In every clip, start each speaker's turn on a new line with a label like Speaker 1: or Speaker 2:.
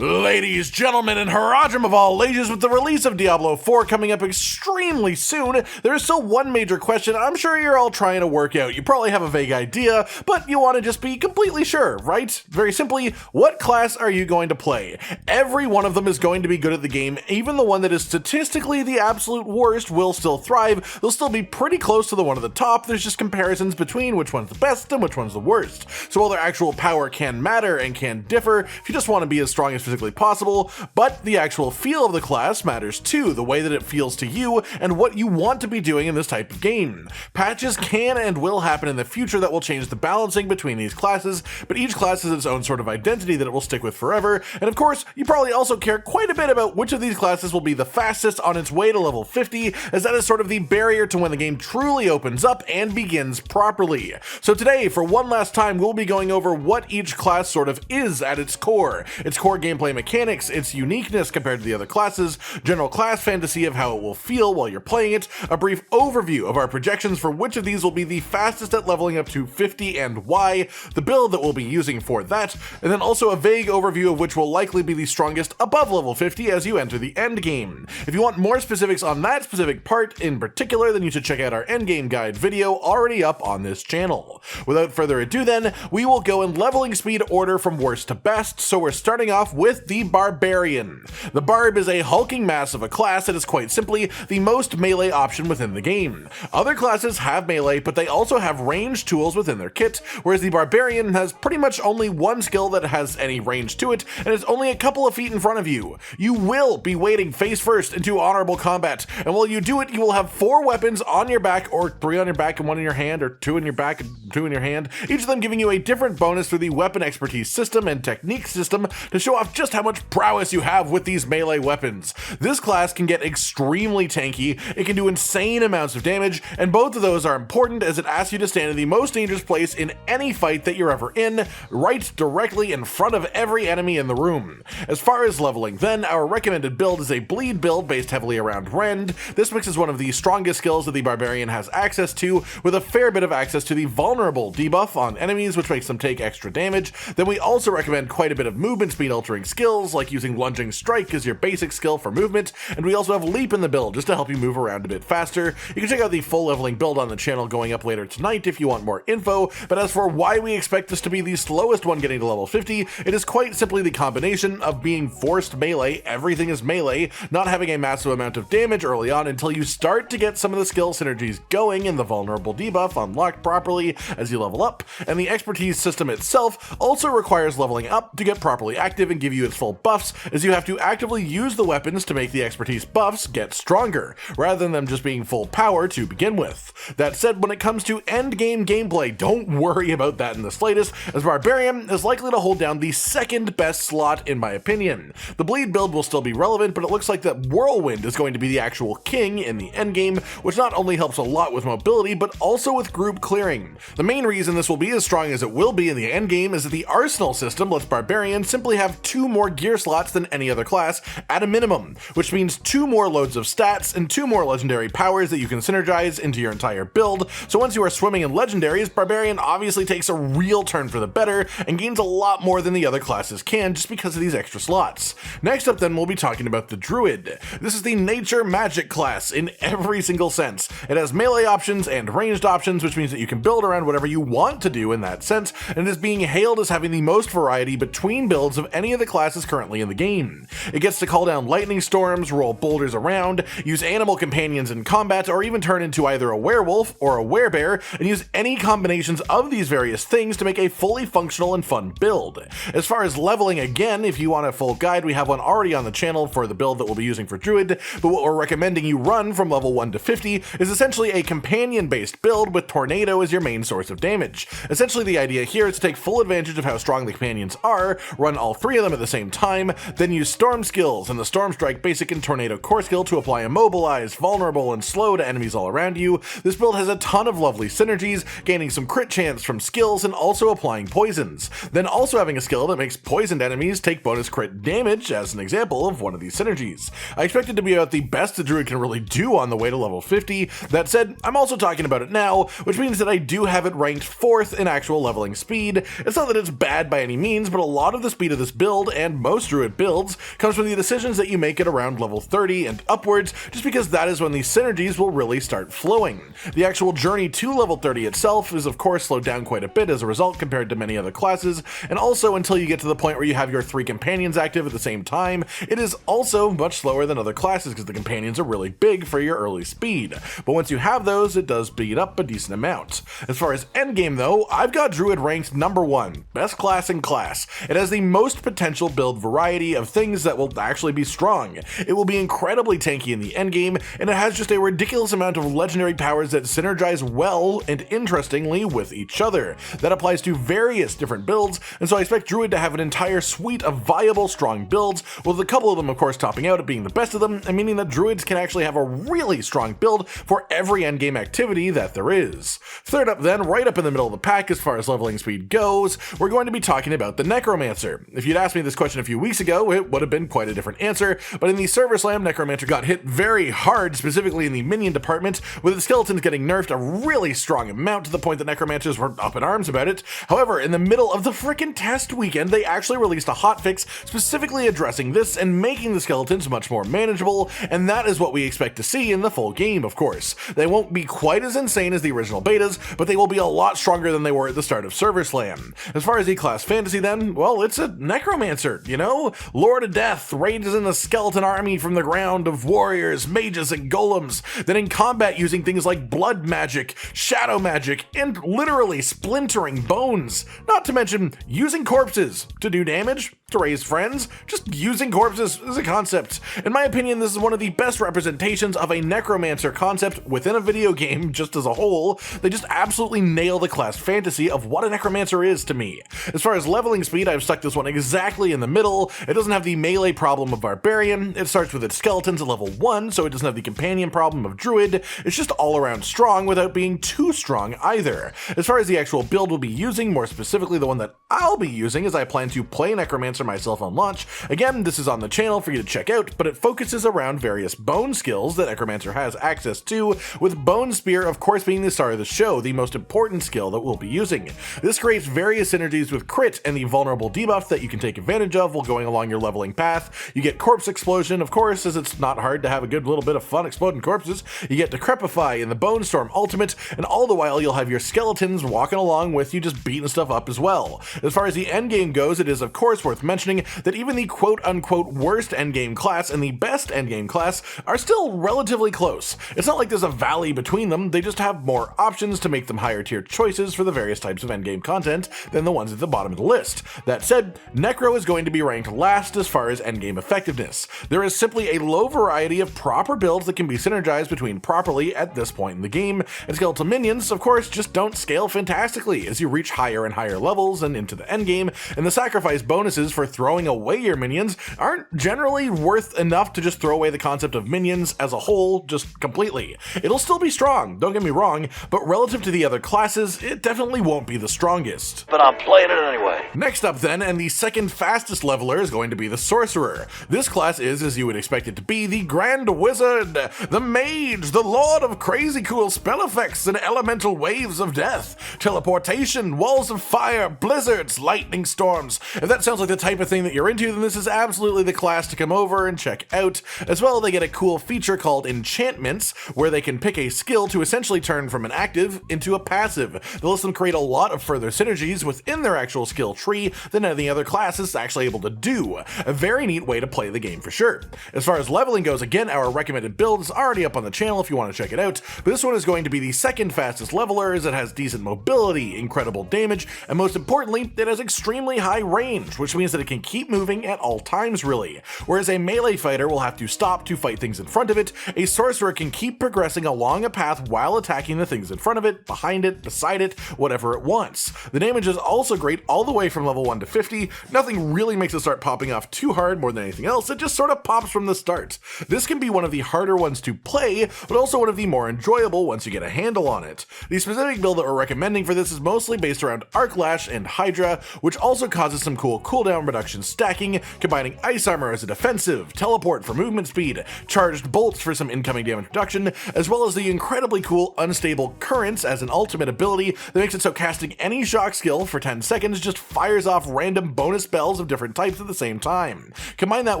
Speaker 1: Ladies, gentlemen, and Harajim of all ages, with the release of Diablo 4 coming up extremely soon, there is still one major question I'm sure you're all trying to work out. You probably have a vague idea, but you want to just be completely sure, right? Very simply, what class are you going to play? Every one of them is going to be good at the game. Even the one that is statistically the absolute worst will still thrive. They'll still be pretty close to the one at the top. There's just comparisons between which one's the best and which one's the worst. So while their actual power can matter and can differ, if you just want to be as strong as physically possible, but the actual feel of the class matters too, the way that it feels to you and what you want to be doing in this type of game. Patches can and will happen in the future that will change the balancing between these classes, but each class has its own sort of identity that it will stick with forever, and of course, you probably also care quite a bit about which of these classes will be the fastest on its way to level 50, as that is sort of the barrier to when the game truly opens up and begins properly. So today, for one last time, we'll be going over what each class sort of is at its core gameplay mechanics, its uniqueness compared to the other classes, general class fantasy of how it will feel while you're playing it, a brief overview of our projections for which of these will be the fastest at leveling up to 50 and why, the build that we'll be using for that, and then also a vague overview of which will likely be the strongest above level 50 as you enter the endgame. If you want more specifics on that specific part in particular, then you should check out our endgame guide video already up on this channel. Without further ado then, we will go in leveling speed order from worst to best, so we're starting off with the Barbarian. The Barb is a hulking mass of a class that is quite simply the most melee option within the game. Other classes have melee, but they also have ranged tools within their kit, whereas the Barbarian has pretty much only one skill that has any range to it, and is only a couple of feet in front of you. You will be wading face first into honorable combat, and while you do it, you will have 4 weapons on your back, or 3 on your back and 1 in your hand, or 2 in your back and 2 in your hand, each of them giving you a different bonus through the weapon expertise system and technique system to show off just how much prowess you have with these melee weapons. This class can get extremely tanky, it can do insane amounts of damage, and both of those are important as it asks you to stand in the most dangerous place in any fight that you're ever in, right directly in front of every enemy in the room. As far as leveling then, our recommended build is a bleed build based heavily around Rend. This mixes one of the strongest skills that the Barbarian has access to, with a fair bit of access to the vulnerable debuff on enemies, which makes them take extra damage. Then we also recommend quite a bit of movement speed altering skills, like using lunging strike as your basic skill for movement, and we also have leap in the build just to help you move around a bit faster. You can check out the full leveling build on the channel going up later tonight if you want more info, but as for why we expect this to be the slowest one getting to level 50, it is quite simply the combination of being forced melee, everything is melee, not having a massive amount of damage early on until you start to get some of the skill synergies going and the vulnerable debuff unlocked properly as you level up, and the expertise system itself also requires leveling up to get properly active and give you its full buffs, as you have to actively use the weapons to make the expertise buffs get stronger, rather than them just being full power to begin with. That said, when it comes to endgame gameplay, don't worry about that in the slightest, as Barbarian is likely to hold down the second best slot in my opinion. The bleed build will still be relevant, but it looks like that Whirlwind is going to be the actual king in the endgame, which not only helps a lot with mobility, but also with group clearing. The main reason this will be as strong as it will be in the endgame is that the arsenal system lets Barbarian simply have 2 more gear slots than any other class at a minimum, which means 2 more loads of stats and 2 more legendary powers that you can synergize into your entire build. So once you are swimming in legendaries, Barbarian obviously takes a real turn for the better and gains a lot more than the other classes can just because of these extra slots. Next up then, we'll be talking about the Druid. This is the nature magic class in every single sense. It has melee options and ranged options, which means that you can build around whatever you want to do in that sense, and it is being hailed as having the most variety between builds of any of the classes currently in the game. It gets to call down lightning storms, roll boulders around, use animal companions in combat, or even turn into either a werewolf or a werebear, and use any combinations of these various things to make a fully functional and fun build. As far as leveling, again, if you want a full guide, we have one already on the channel for the build that we'll be using for Druid, but what we're recommending you run from level 1 to 50 is essentially a companion-based build with Tornado as your main source of damage. Essentially, the idea here is to take full advantage of how strong the companions are, run all 3 of them at the same time, then use Storm skills and the Storm Strike basic and Tornado core skill to apply Immobilize, Vulnerable, and Slow to enemies all around you. This build has a ton of lovely synergies, gaining some crit chance from skills and also applying poisons. Then also having a skill that makes poisoned enemies take bonus crit damage as an example of one of these synergies. I expect it to be about the best the Druid can really do on the way to level 50. That said, I'm also talking about it now, which means that I do have it it ranked 4th in actual leveling speed. It's not that it's bad by any means, but a lot of the speed of this build, and most Druid builds, comes from the decisions that you make at around level 30 and upwards, just because that is when these synergies will really start flowing. The actual journey to level 30 itself is of course slowed down quite a bit as a result compared to many other classes, and also until you get to the point where you have your 3 companions active at the same time, it is also much slower than other classes because the companions are really big for your early speed. But once you have those, it does speed up a decent amount. As far as endgame though, I've got Druid ranked number 1, best class in class. It has the most potential build variety of things that will actually be strong. It will be incredibly tanky in the endgame, and it has just a ridiculous amount of legendary powers that synergize well and interestingly with each other. That applies to various different builds, and so I expect Druid to have an entire suite of viable strong builds, with a couple of them of course topping out at being the best of them, and meaning that Druids can actually have a really strong build for every endgame activity that there is. Third up then, right up in the middle of the pack as far as leveling speed goes, we're going to be talking about the Necromancer. If you'd asked me this question a few weeks ago, it would have been quite a different answer, but in the server slam, Necromancer got hit very hard, specifically in the minion department, with its skeletons getting nerfed a really strong amount to the point that Necromancers were up in arms about it. However, in the middle of the frickin' test weekend, they actually released a hotfix specifically addressing this and making the skeletons much more manageable, and that is what we expect to see in the full game, of course. They won't be quite as insane as the original betas, but they will be a lot stronger than they were at the start of Server Slam. As far as E-Class Fantasy then, well, it's a Necromancer, you know? Lord of Death rages in a skeleton army from the ground of warriors, mages, and golems, then in combat using things like blood magic, shadow magic, and literally splintering bones. Not to mention using corpses to do damage, to raise friends. Just using corpses as a concept. In my opinion, this is one of the best representations of a Necromancer concept within a video game just as a whole. They just absolutely nail the class fantasy of what a Necromancer is to me. As far as leveling speed, I've stuck this one exactly in the middle. It doesn't have the melee problem of Barbarian. It starts with its skeletons at level 1, so it doesn't have the companion problem of Druid. It's just all around strong without being too strong either. As far as the actual build we'll be using, more specifically the one that I'll be using as I plan to play Necromancer myself on launch. Again, this is on the channel for you to check out, but it focuses around various bone skills that Necromancer has access to, with Bone Spear of course being the star of the show, the most important skill that we'll be using. This creates various synergies with crit and the vulnerable debuff that you can take advantage of while going along your leveling path. You get Corpse Explosion, of course, as it's not hard to have a good little bit of fun exploding corpses. You get Decrepify in the Bone Storm ultimate, and all the while you'll have your skeletons walking along with you just beating stuff up as well. As far as the endgame goes, it is of course worth mentioning that even the quote-unquote worst endgame class and the best endgame class are still relatively close. It's not like there's a valley between them, they just have more options to make them higher tier choices for the various types of endgame content than the ones at the bottom of the list. That said, Necro is going to be ranked last as far as endgame effectiveness. There is simply a low variety of proper builds that can be synergized between properly at this point in the game, and skeletal minions, of course, just don't scale fantastically as you reach higher and higher levels and into the endgame, and the sacrifice bonuses for throwing away your minions aren't generally worth enough to just throw away the concept of minions as a whole just completely. It'll still be strong, don't get me wrong, but relative to the other classes, it definitely won't be the strongest.
Speaker 2: But I'm playing it anyway.
Speaker 1: Next up then, and the second fastest leveler is going to be the Sorcerer. This class is, as you would expect it to be, the Grand Wizard, the Mage, the Lord of crazy cool spell effects and elemental waves of death, teleportation, walls of fire, blizzards, lightning storms. If that sounds like the type of thing that you're into, then this is absolutely the class to come over and check out. As well, they get a cool feature called enchantments, where they can pick a skill to essentially turn from an active into a passive. That lets them create a lot of further synergies within their actual skill tree than any other class is actually able to do. A very neat way to play the game for sure. As far as leveling goes, again, our recommended build is already up on the channel if you want to check it out, but this one is going to be the second fastest leveler as it has decent mobility, incredible damage, and most importantly, it has extremely high range, which means that it can keep moving at all times really. Whereas a melee fighter will have to stop to fight things in front of it, a sorcerer can keep progressing along a path while attacking the things in front of it, behind it, beside it, whatever it wants. The damage is also great all the way from level 1 to 50, nothing really makes it start popping off too hard more than anything else, it just sort of pops from the start. This can be one of the harder ones to play, but also one of the more enjoyable once you get a handle on it. The specific build that we're recommending for this is mostly based around Arc Lash and Hydra, which also causes some cool cooldown cooldown reduction stacking, combining ice armor as a defensive, teleport for movement speed, charged bolts for some incoming damage reduction, as well as the incredibly cool unstable currents as an ultimate ability that makes it so casting any shock skill for 10 seconds just fires off random bonus spells of different types at the same time. Combine that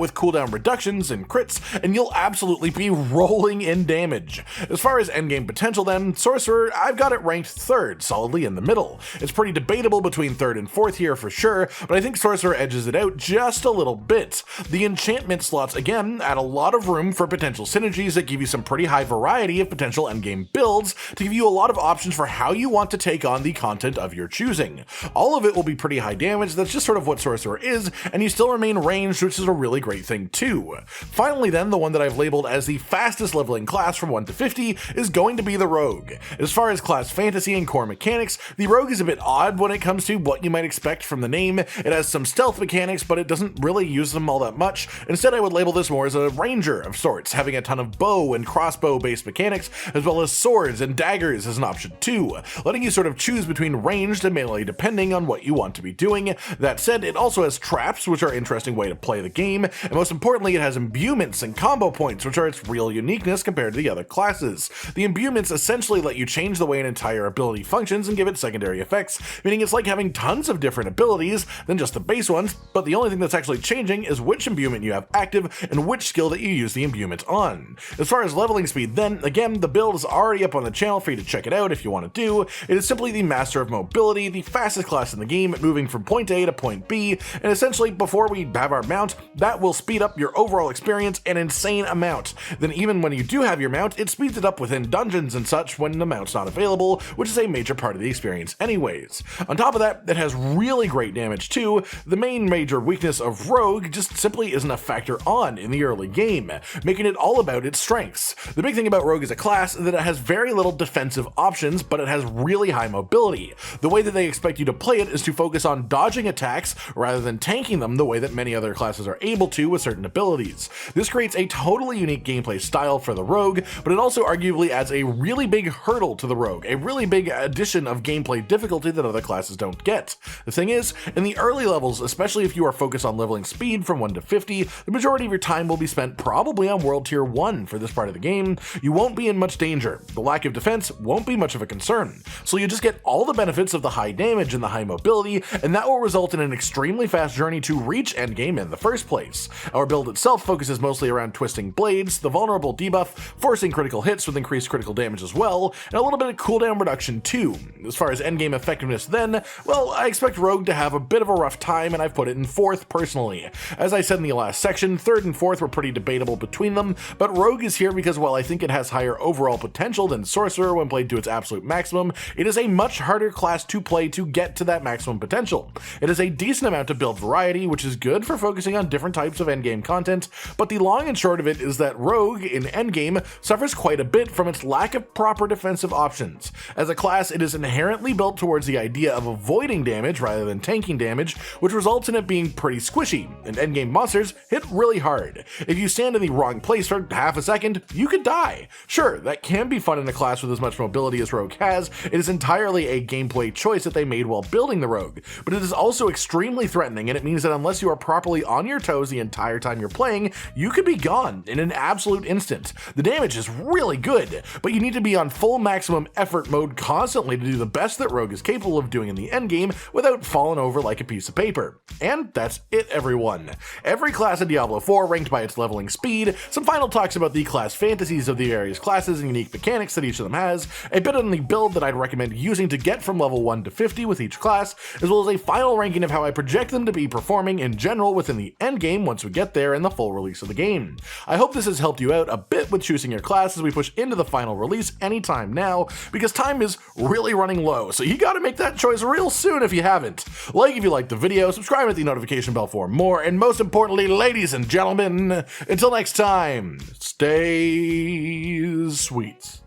Speaker 1: with cooldown reductions and crits, and you'll absolutely be rolling in damage. As far as endgame potential then, Sorcerer, I've got it ranked 3rd, solidly in the middle. It's pretty debatable between 3rd and 4th here for sure, but I think Sorcerer edges it out just a little bit. The enchantment slots, again, add a lot of room for potential synergies that give you some pretty high variety of potential endgame builds to give you a lot of options for how you want to take on the content of your choosing. All of it will be pretty high damage, that's just sort of what Sorcerer is, and you still remain ranged, which is a really great thing too. Finally then, the one that I've labeled as the fastest leveling class from 1 to 50 is going to be the Rogue. As far as class fantasy and core mechanics, the Rogue is a bit odd when it comes to what you might expect from the name. It has some stealth mechanics, but it doesn't really use them all that much. Instead, I would label this more as a ranger of sorts, having a ton of bow and crossbow based mechanics, as well as swords and daggers as an option too, letting you sort of choose between ranged and melee depending on what you want to be doing. That said, it also has traps, which are an interesting way to play the game, and most importantly, it has imbuements and combo points, which are its real uniqueness compared to the other classes. The imbuements essentially let you change the way an entire ability functions and give it secondary effects, meaning it's like having tons of different abilities than just the base ones, but the only thing that's actually changing is which imbuement you have active and which skill that you use the imbuement on. As far as leveling speed then, again, the build is already up on the channel for you to check it out if you want to do. It is simply the Master of Mobility, the fastest class in the game, moving from point A to point B, and essentially before we have our mount, that will speed up your overall experience an insane amount. Then even when you do have your mount, it speeds it up within dungeons and such when the mount's not available, which is a major part of the experience anyways. On top of that, it has really great damage too. The main major weakness of Rogue just simply isn't a factor on in the early game, making it all about its strengths. The big thing about Rogue as a class is that it has very little defensive options, but it has really high mobility. The way that they expect you to play it is to focus on dodging attacks rather than tanking them the way that many other classes are able to with certain abilities. This creates a totally unique gameplay style for the Rogue, but it also arguably adds a really big hurdle to the Rogue, a really big addition of gameplay difficulty that other classes don't get. The thing is, in the early levels, especially if you are focused on leveling speed from 1 to 50, the majority of your time will be spent probably on World Tier 1 for this part of the game. You won't be in much danger. The lack of defense won't be much of a concern. So you just get all the benefits of the high damage and the high mobility, and that will result in an extremely fast journey to reach endgame in the first place. Our build itself focuses mostly around twisting blades, the vulnerable debuff, forcing critical hits with increased critical damage as well, and a little bit of cooldown reduction too. As far as endgame effectiveness then, well, I expect Rogue to have a bit of a rough time, and I've put it in 4th personally. As I said in the last section, 3rd and 4th were pretty debatable between them, but Rogue is here because while I think it has higher overall potential than Sorcerer when played to its absolute maximum, it is a much harder class to play to get to that maximum potential. It has a decent amount of build variety, which is good for focusing on different types of endgame content, but the long and short of it is that Rogue in endgame suffers quite a bit from its lack of proper defensive options. As a class, it is inherently built towards the idea of avoiding damage rather than tanking damage, which results in it being pretty squishy, and endgame monsters hit really hard. If you stand in the wrong place for half a second, you could die. Sure, that can be fun in a class with as much mobility as Rogue has. It is entirely a gameplay choice that they made while building the Rogue, but it is also extremely threatening, and it means that unless you are properly on your toes the entire time you're playing, you could be gone in an absolute instant. The damage is really good, but you need to be on full maximum effort mode constantly to do the best that Rogue is capable of doing in the endgame without falling over like a piece of paper. And that's it, everyone. Every class in Diablo 4 ranked by its leveling speed, some final talks about the class fantasies of the various classes and unique mechanics that each of them has, a bit on the build that I'd recommend using to get from level 1 to 50 with each class, as well as a final ranking of how I project them to be performing in general within the endgame once we get there in the full release of the game. I hope this has helped you out a bit with choosing your class as we push into the final release anytime now, because time is really running low, so you gotta make that choice real soon if you haven't. Like if you liked the video, subscribe and hit the notification bell for more, and most importantly, ladies and gentlemen, until next time, stay sweet.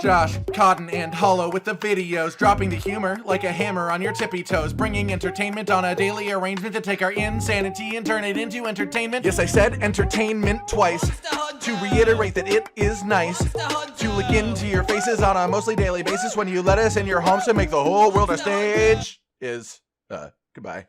Speaker 2: Josh, Cotton, and Hollow with the videos, dropping the humor like a hammer on your tippy toes, bringing entertainment on a daily arrangement to take our insanity and turn it into entertainment. Yes, I said entertainment twice, to reiterate that it is nice to look into your faces on a mostly daily basis when you let us in your homes to make the whole world a stage. Is
Speaker 1: Goodbye.